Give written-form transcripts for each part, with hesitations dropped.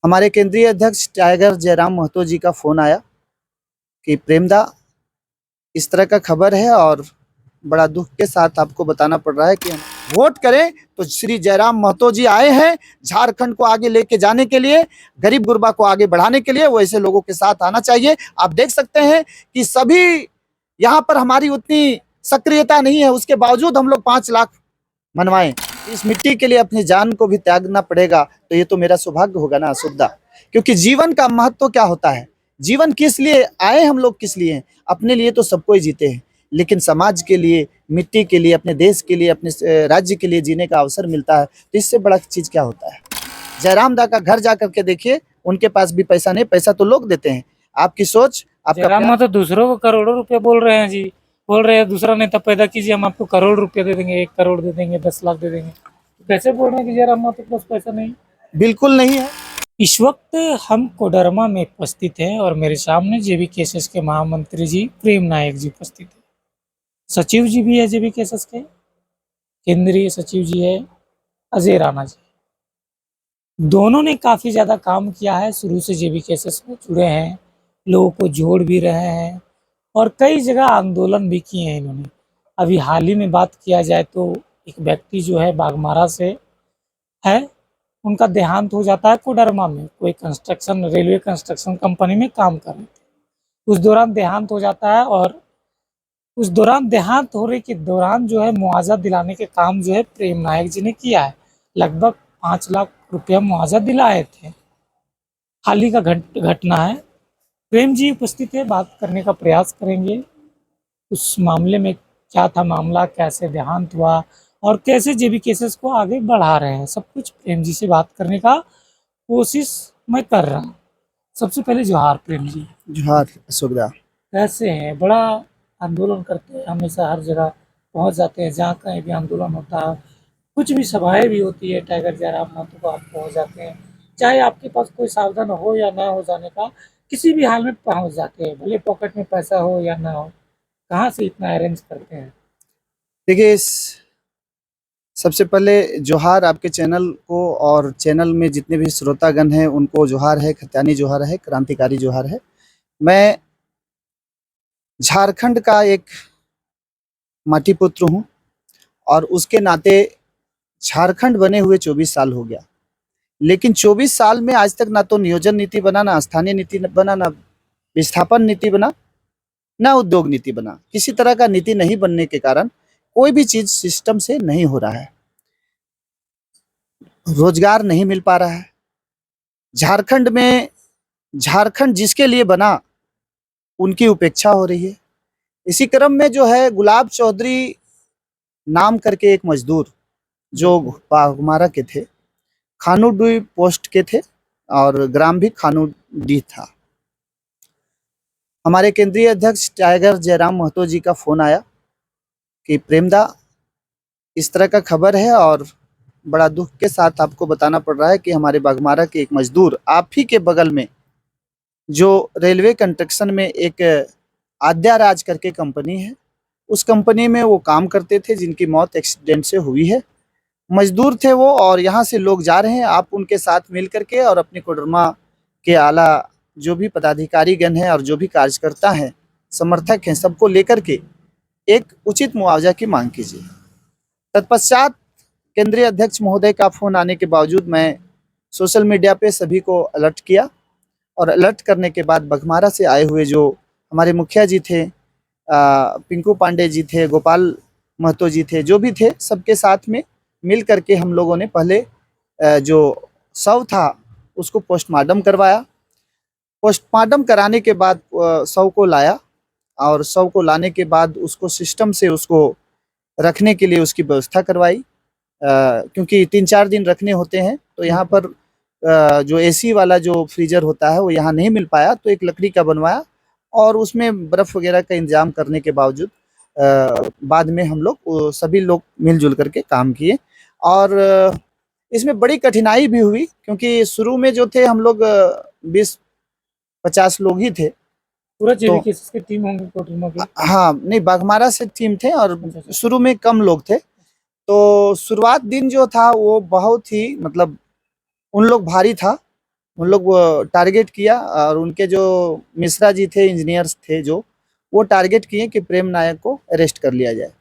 हमारे केंद्रीय अध्यक्ष टाइगर जयराम महतो जी का फोन आया कि प्रेमदा इस तरह का खबर है और बड़ा दुख के साथ आपको बताना पड़ रहा है कि हम वोट करें तो श्री जयराम महतो जी आए हैं झारखंड को आगे लेके जाने के लिए, गरीब गुरबा को आगे बढ़ाने के लिए। वो ऐसे लोगों के साथ आना चाहिए। आप देख सकते हैं कि सभी यहाँ पर हमारी उतनी सक्रियता नहीं है, उसके बावजूद हम लोग 5 लाख मनवाएं। इस मिट्टी के लिए अपनी जान को भी त्यागना पड़ेगा, तो ये तो मेरा सौभाग्य होगा ना सुखदा। क्योंकि जीवन का महत्व क्या होता है, जीवन किस लिए आए हम लोग, किस लिए हैं? अपने लिए तो सब कोई जीते हैं, लेकिन समाज के लिए, मिट्टी के लिए, अपने देश के लिए, अपने राज्य के लिए जीने का अवसर मिलता है, तो इससे बड़ा चीज क्या होता है। जयराम दा का घर जाकर के देखिए, उनके पास भी पैसा नहीं, पैसा तो लोग देते हैं। आपकी सोच, आपका जयराम तो दूसरों को करोड़ों रुपए बोल रहे हैं जी। बोल रहे हैं दूसरा नेता पैदा कीजिए, हम आपको करोड़ रुपए दे देंगे, 1 करोड़ दे देंगे, 10 लाख दे देंगे। तो कैसे बोल रहे हैं कि जयराम के पास पैसा नहीं? बिल्कुल नहीं है। इस वक्त हम कोडरमा में उपस्थित हैं और मेरे सामने जेबीकेएसएस के महामंत्री जी प्रेम नायक जी उपस्थित है। सचिव जी भी है जेबीकेएसएस के, केंद्रीय सचिव जी है अजय राणा जी। दोनों ने काफी ज्यादा काम किया है, शुरू से जेबीकेएसएस में जुड़े हैं, लोगों को जोड़ भी रहे हैं और कई जगह आंदोलन भी किए हैं इन्होंने। अभी हाल ही में बात किया जाए तो एक व्यक्ति जो है बाघमारा से है, उनका देहांत हो जाता है कोडरमा में। कोई कंस्ट्रक्शन, रेलवे कंस्ट्रक्शन कंपनी में काम कर रहे थे, उस दौरान देहांत हो जाता है और उस दौरान देहांत होने के दौरान जो है मुआवजा दिलाने के काम जो है प्रेम नायक जी ने किया है। लगभग 5 लाख रुपया मुआवजा दिलाए थे। हाल ही का घटना है। प्रेम जी उपस्थित है, बात करने का प्रयास करेंगे उस मामले में, क्या था मामला, कैसे देहांत हुआ और कैसे जेबीकेएसएस को आगे बढ़ा रहे हैं। सब कुछ प्रेम जी से बात करने का कोशिश मैं कर रहा हूँ। सबसे पहले जोहार प्रेम जी। जोहार सुखदा। कैसे हैं? बड़ा आंदोलन करते हैं, हमेशा हर जगह पहुंच जाते हैं, जहाँ कहीं भी आंदोलन होता है, कुछ भी सभाएं भी होती है, टाइगर जयराम महतो को आप पहुंच जाते हैं। चाहे आपके पास कोई साधन हो या ना हो जाने का, किसी भी हाल में पहुंच जाते हैं, भले पॉकेट में पैसा हो या ना हो। कहाँ से इतना अरेंज करते हैं? देखिए, सबसे पहले जोहार आपके चैनल को, और चैनल में जितने भी श्रोतागण हैं उनको जोहार है, खत्यानी जोहार है, क्रांतिकारी जोहार है। मैं झारखंड का एक माटी पुत्र हूँ और उसके नाते झारखंड बने हुए 24 साल हो गया, लेकिन 24 साल में आज तक ना तो नियोजन नीति बना, ना स्थानीय नीति बना, ना विस्थापन नीति बना, ना उद्योग नीति बना। किसी तरह का नीति नहीं बनने के कारण कोई भी चीज सिस्टम से नहीं हो रहा है, रोजगार नहीं मिल पा रहा है। झारखंड में, झारखंड जिसके लिए बना उनकी उपेक्षा हो रही है। इसी क्रम में जो है गुलाब चौधरी नाम करके एक मजदूर जो बाघमारा के थे, खानुडी पोस्ट के थे और ग्राम भी खानुडी था। हमारे केंद्रीय अध्यक्ष टाइगर जयराम महतो जी का फोन आया कि प्रेमदा इस तरह का खबर है और बड़ा दुख के साथ आपको बताना पड़ रहा है कि हमारे बाघमारा के एक मजदूर, आप ही के बगल में जो रेलवे कंस्ट्रक्शन में एक आद्या राज करके कंपनी है, उस कंपनी में वो काम करते थे, जिनकी मौत एक्सीडेंट से हुई है। मजदूर थे वो और यहाँ से लोग जा रहे हैं। आप उनके साथ मिल करके और अपने कोडरमा के आला जो भी पदाधिकारी गण हैं और जो भी कार्यकर्ता हैं, समर्थक हैं, सबको लेकर के एक उचित मुआवजा की मांग कीजिए। तत्पश्चात केंद्रीय अध्यक्ष महोदय का फोन आने के बावजूद मैं सोशल मीडिया पे सभी को अलर्ट किया और अलर्ट करने के बाद बघमारा से आए हुए जो हमारे मुखिया जी थे, पिंकू पांडे जी थे, गोपाल महतो जी थे, जो भी थे, सबके साथ में मिल करके हम लोगों ने पहले जो शव था उसको पोस्टमार्टम करवाया। पोस्टमार्टम कराने के बाद शव को लाया और शव को लाने के बाद उसको सिस्टम से उसको रखने के लिए उसकी व्यवस्था करवाई। क्योंकि 3-4 दिन रखने होते हैं, तो यहाँ पर जो एसी वाला जो फ्रीजर होता है वो यहाँ नहीं मिल पाया, तो एक लकड़ी का बनवाया और उसमें बर्फ वगैरह का इंतजाम करने के बावजूद बाद में हम लोग सभी लोग मिलजुल करके काम किए। और इसमें बड़ी कठिनाई भी हुई, क्योंकि शुरू में जो थे हम लोग 20-50 लोग ही थे। पूरा जेबीकेएसएस की टीम होंगे कोडरमा की? हाँ, नहीं, बाघमारा से टीम थे और अच्छा। शुरू में कम लोग थे। तो शुरुआत दिन जो था वो बहुत ही, मतलब उन लोग भारी था, उन लोग टारगेट किया और उनके जो मिश्रा जी थे, इंजीनियर्स थे जो, वो टारगेट किए कि प्रेम नायक को अरेस्ट कर लिया जाए,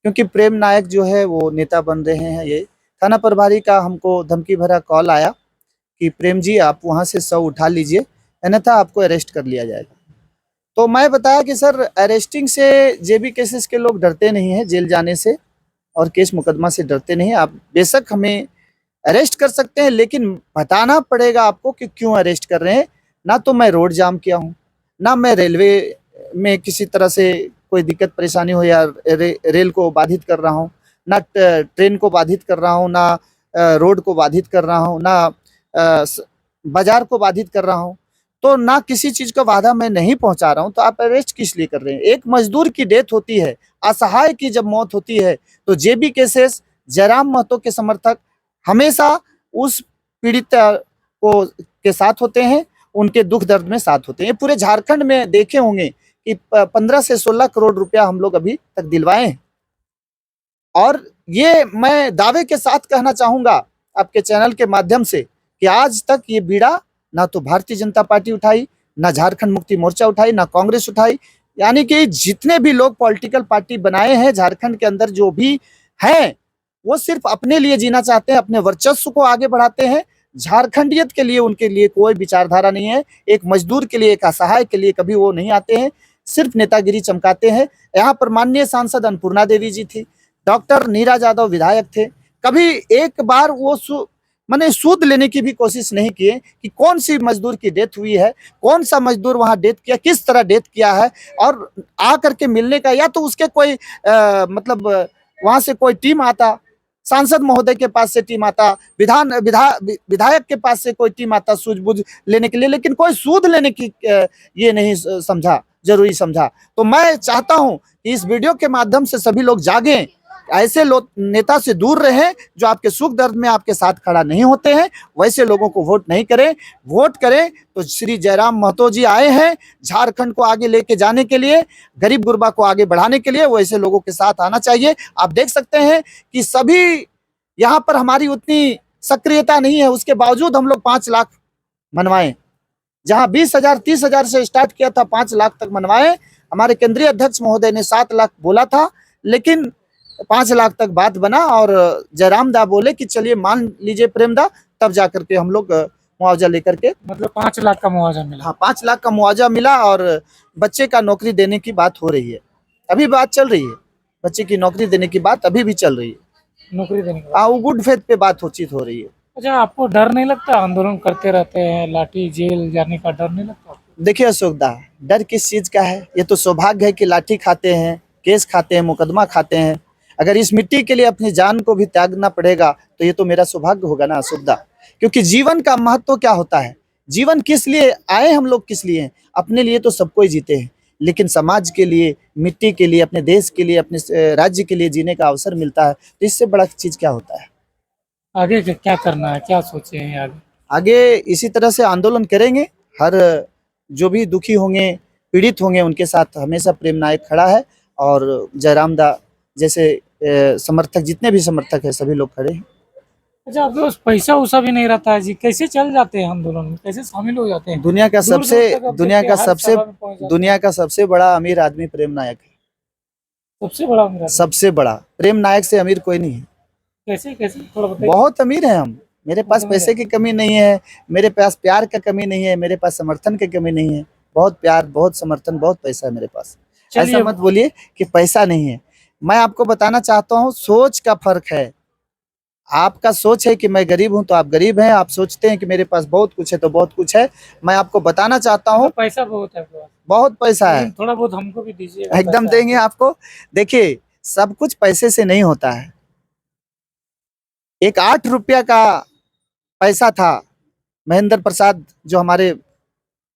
क्योंकि प्रेम नायक जो है वो नेता बन रहे हैं। ये थाना प्रभारी का हमको धमकी भरा कॉल आया कि प्रेम जी आप वहाँ से 100 उठा लीजिए, अन्यथा आपको अरेस्ट कर लिया जाएगा। तो मैं बताया कि सर अरेस्टिंग से जेबी केसेस के लोग डरते नहीं हैं, जेल जाने से और केस मुकदमा से डरते नहीं हैं। आप बेशक हमें अरेस्ट कर सकते हैं, लेकिन बताना पड़ेगा आपको कि क्यों अरेस्ट कर रहे हैं। ना तो मैं रोड जाम किया हूँ, ना मैं रेलवे में किसी तरह से कोई दिक्कत परेशानी हो या रेल को बाधित कर रहा हूँ, ना ट्रेन को बाधित कर रहा हूँ, ना रोड को बाधित कर रहा हूँ, ना बाजार को बाधित कर रहा हूँ। तो ना किसी चीज का वादा मैं नहीं पहुंचा रहा हूं, तो आप अरेस्ट किस लिए कर रहे हैं? एक मजदूर की डेथ होती है, असहाय की जब मौत होती है, तो जेबी केसेस, जयराम महतो के समर्थक हमेशा उस पीड़ित को के साथ होते हैं, उनके दुख दर्द में साथ होते हैं। पूरे झारखंड में देखे होंगे कि 15 से 16 करोड़ रुपया हम लोग अभी तक दिलवाए हैं। और ये मैं दावे के साथ कहना चाहूंगा आपके चैनल के माध्यम से कि आज तक ये बीड़ा ना तो भारतीय जनता पार्टी उठाई, ना झारखंड मुक्ति मोर्चा उठाई, ना कांग्रेस उठाई। यानी कि जितने भी लोग पॉलिटिकल पार्टी बनाए हैं झारखंड के अंदर जो भी हैं, वो सिर्फ अपने लिए जीना चाहते हैं, अपने वर्चस्व को आगे बढ़ाते हैं। झारखंडियत के लिए उनके लिए कोई विचारधारा नहीं है। एक मजदूर के लिए, एक असहाय के लिए कभी वो नहीं आते हैं, सिर्फ नेतागिरी चमकाते हैं। यहाँ पर माननीय सांसद अन्नपूर्णा देवी जी थी, डॉक्टर नीरज यादव विधायक थे, कभी एक बार वो मैंने सूद लेने की भी कोशिश नहीं किए कि कौन सी मजदूर की डेथ हुई है, कौन सा मजदूर वहां डेथ किया, किस तरह डेथ किया है, और आ करके मिलने का, या तो उसके कोई मतलब वहां से कोई टीम आता, सांसद महोदय के पास से टीम आता, विधायक के पास से कोई टीम आता सूझबूझ लेने के लिए, लेकिन कोई सूद लेने की ये नहीं समझा, जरूरी समझा। तो मैं चाहता हूं कि इस वीडियो के माध्यम से सभी लोग जागें, ऐसे लोग नेता से दूर रहें जो आपके सुख दर्द में आपके साथ खड़ा नहीं होते हैं। वैसे लोगों को वोट नहीं करें। वोट करें तो श्री जयराम महतो जी आए हैं झारखंड को आगे लेके जाने के लिए, गरीब गुरबा को आगे बढ़ाने के लिए, वैसे लोगों के साथ आना चाहिए। आप देख सकते हैं कि सभी यहाँ पर हमारी उतनी सक्रियता नहीं है, उसके बावजूद हम लोग 5 लाख मनवाए, जहां 20,000 30,000 से स्टार्ट किया था, 5 लाख तक मनवाए। हमारे केंद्रीय अध्यक्ष महोदय ने 7 लाख बोला था, लेकिन 5 लाख तक बात बना और जयराम दा बोले कि चलिए मान लीजिए प्रेम दा, तब जाकर के हम लोग मुआवजा लेकर के, मतलब 5 लाख का मुआवजा मिला। हाँ 5 लाख का मुआवजा मिला और बच्चे का नौकरी देने की बात हो रही है, अभी बात चल रही है, बच्चे की नौकरी देने की बात अभी भी चल रही है। नौकरी देने के बाद हाँ वो गुड फेथ पे बातचीत हो रही है। अच्छा, आपको डर नहीं लगता? आंदोलन करते रहते हैं, लाठी जेल जाने का डर नहीं लगता आपको? देखिए अशोक दा, डर किस चीज का है? ये तो सौभाग्य है कि लाठी खाते हैं, केस खाते हैं, मुकदमा खाते हैं। अगर इस मिट्टी के लिए अपनी जान को भी त्यागना पड़ेगा तो ये तो मेरा सौभाग्य होगा ना अशोक दा। क्योंकि जीवन का महत्व क्या होता है? जीवन किस लिए आए हम लोग, किस लिए हैं? अपने लिए तो सब कोई जीते हैं, लेकिन समाज के लिए, मिट्टी के लिए, अपने देश के लिए, अपने राज्य के लिए जीने का अवसर मिलता है, तो इससे बड़ा चीज क्या होता है? आगे क्या करना है, क्या सोचे हैं आगे? आगे इसी तरह से आंदोलन करेंगे। हर जो भी दुखी होंगे, पीड़ित होंगे, उनके साथ हमेशा प्रेम नायक खड़ा है, और जयराम दा जैसे समर्थक, जितने भी समर्थक है सभी लोग खड़े हैं। अच्छा, आपके पास पैसा वैसा भी नहीं रहता है जी, कैसे चल जाते हैं आंदोलन में, कैसे शामिल हो जाते हैं? दुनिया का दूर दूर सबसे तक आप देखिए, हर सभा में पहुंच जाते हैं। दुनिया का सबसे बड़ा अमीर आदमी प्रेम नायक है। सबसे बड़ा मेरा सबसे बड़ा, प्रेम नायक से अमीर कोई नहीं है। कैसे कैसे थोड़ा बताइए। बहुत अमीर है हम। मेरे पास पैसे की कमी नहीं है, मेरे पास प्यार का कमी नहीं है, मेरे पास समर्थन की कमी नहीं है। बहुत प्यार, बहुत समर्थन, बहुत पैसा है मेरे पास। ऐसा चलिए, मत बोलिए कि पैसा नहीं है। मैं आपको बताना चाहता हूँ, सोच का फर्क है। आपका सोच है कि मैं गरीब हूं तो आप गरीब हैं, आप सोचते हैं कि मेरे पास बहुत कुछ है तो बहुत कुछ है। मैं आपको बताना चाहता हूँ, पैसा बहुत है आपके पास, बहुत पैसा है, लेकिन थोड़ा बहुत हमको भी दीजिए। एकदम देंगे आपको। देखिए सब कुछ पैसे से नहीं होता है। एक 8 रुपया का पैसा था, महेंद्र प्रसाद जो हमारे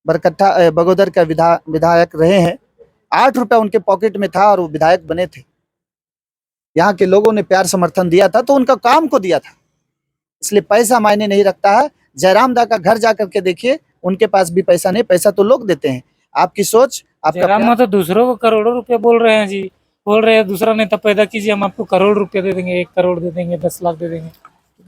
बरकट्ठा बगोदर का विधायक रहे हैं, 8 रुपया उनके पॉकेट में था और वो विधायक बने थे। यहाँ के लोगों ने प्यार समर्थन दिया था तो उनका काम को दिया था, इसलिए पैसा मायने नहीं रखता है। जयराम दा का घर जाकर के देखिए, उनके पास भी पैसा नहीं, पैसा तो लोग देते हैं। आपकी सोच, आपका जयराम तो दूसरों को करोड़ों रुपए बोल रहे हैं जी, बोल रहे हैं दूसरा नेता पैदा कीजिए, हम आपको करोड़ रुपए दे देंगे, 1 करोड़ दे देंगे, 10 लाख दे देंगे।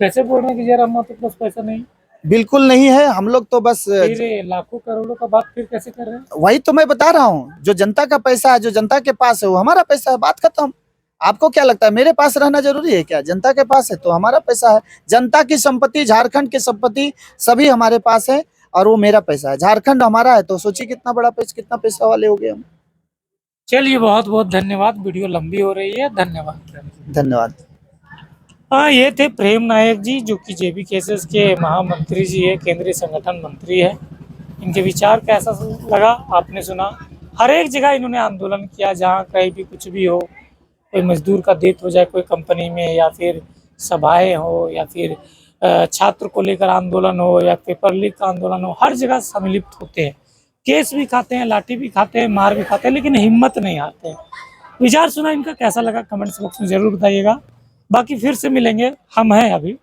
कैसे बोल रहे हैं कि जयराम तो पास पैसा नहीं? बिल्कुल नहीं है। हम लोग तो बस फिर ये लाखों करोड़ों का बात फिर कैसे कर रहे हैं? वही तो मैं बता रहा हूँ, जो जनता का पैसा है, जो जनता के पास है, वो हमारा पैसा है, बात खत्म। आपको क्या लगता है मेरे पास रहना जरूरी है क्या? जनता के पास है तो हमारा पैसा है। जनता की संपत्ति, झारखंड की संपत्ति सभी हमारे पास है और वो मेरा पैसा है। झारखंड हमारा है तो सोचिए कितना बड़ा पैसा, कितना पैसा वाले हो गए हम। चलिए, बहुत बहुत धन्यवाद। वीडियो लंबी हो रही है, धन्यवाद। धन्यवाद। हाँ, ये थे प्रेम नायक जी, जो कि जेबी केसेस के महामंत्री जी है, केंद्रीय संगठन मंत्री है। इनके विचार कैसा लगा आपने सुना। हर एक जगह इन्होंने आंदोलन किया, जहाँ कहीं भी कुछ भी हो, कोई मजदूर का डेथ हो जाए कोई कंपनी में, या फिर सभाएं हो, या फिर छात्र को लेकर आंदोलन हो, या पेपर लीक का आंदोलन हो, हर जगह सम्मिलित होते हैं। केस भी खाते हैं, लाठी भी खाते हैं, मार भी खाते हैं, लेकिन हिम्मत नहीं हारते हैं। विचार सुना इनका, कैसा लगा कमेंट्स बॉक्स में ज़रूर बताइएगा। बाकी फिर से मिलेंगे, हम हैं अभी।